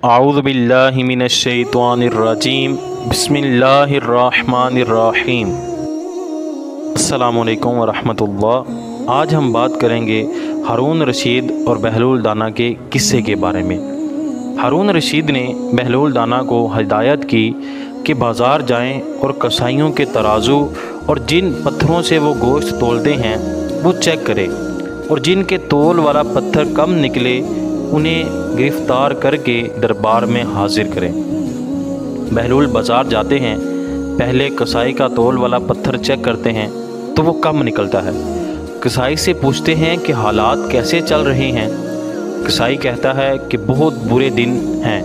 اعوذ باللہ من الشیطان الرجیم بسم اللہ الرحمن الرحیم۔ السلام علیکم ورحمۃ اللہ۔ آج ہم بات کریں گے ہارون رشید اور بہلول دانا کے قصے کے بارے میں۔ ہارون رشید نے بہلول دانا کو ہدایت کی کہ بازار جائیں اور کسائیوں کے ترازو اور جن پتھروں سے وہ گوشت تولتے ہیں وہ چیک کریں، اور جن کے تول والا پتھر کم نکلے انہیں گرفتار کر کے دربار میں حاضر کریں۔ بہلول بازار جاتے ہیں، پہلے کسائی کا تول والا پتھر چیک کرتے ہیں تو وہ کم نکلتا ہے۔ کسائی سے پوچھتے ہیں کہ حالات کیسے چل رہے ہیں۔ کسائی کہتا ہے کہ بہت برے دن ہیں،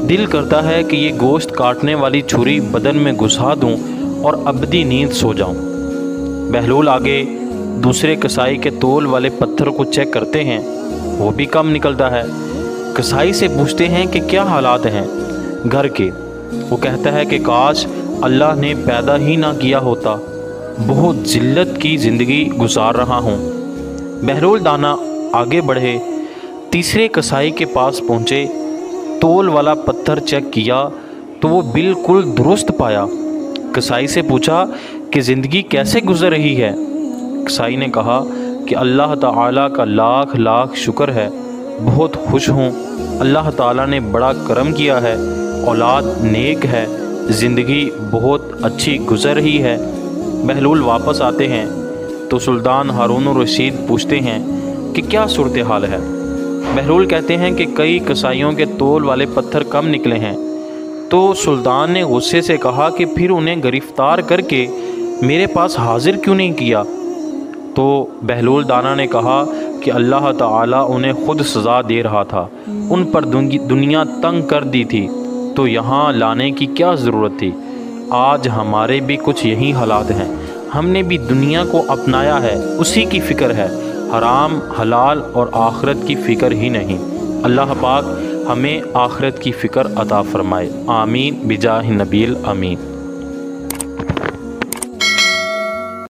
دل کرتا ہے کہ یہ گوشت کاٹنے والی چھری بدن میں گھسا دوں اور ابدی نیند سو جاؤں۔ بہلول آگے دوسرے کسائی کے تول والے پتھر کو چیک کرتے ہیں، وہ بھی کم نکلتا ہے۔ کسائی سے پوچھتے ہیں کہ کیا حالات ہیں گھر کے۔ وہ کہتا ہے کہ کاش اللہ نے پیدا ہی نہ کیا ہوتا، بہت ذلت کی زندگی گزار رہا ہوں۔ بہلول دانا آگے بڑھے، تیسرے کسائی کے پاس پہنچے، تول والا پتھر چیک کیا تو وہ بالکل درست پایا۔ کسائی سے پوچھا کہ زندگی کیسے گزر رہی ہے۔ کسائی نے کہا کہ اللہ تعالیٰ کا لاکھ لاکھ شکر ہے، بہت خوش ہوں، اللہ تعالیٰ نے بڑا کرم کیا ہے، اولاد نیک ہے، زندگی بہت اچھی گزر رہی ہے۔ بہلول واپس آتے ہیں تو سلطان ہارون الرشید پوچھتے ہیں کہ کیا صورتحال ہے۔ بہلول کہتے ہیں کہ کئی کسائیوں کے تول والے پتھر کم نکلے ہیں۔ تو سلطان نے غصے سے کہا کہ پھر انہیں گرفتار کر کے میرے پاس حاضر کیوں نہیں کیا؟ تو بہلول دانا نے کہا کہ اللہ تعالیٰ انہیں خود سزا دے رہا تھا، ان پر دنیا تنگ کر دی تھی، تو یہاں لانے کی کیا ضرورت تھی؟ آج ہمارے بھی کچھ یہی حالات ہیں، ہم نے بھی دنیا کو اپنایا ہے، اسی کی فکر ہے، حرام حلال اور آخرت کی فکر ہی نہیں۔ اللہ پاک ہمیں آخرت کی فکر عطا فرمائے، آمین بجاہ نبی الامین۔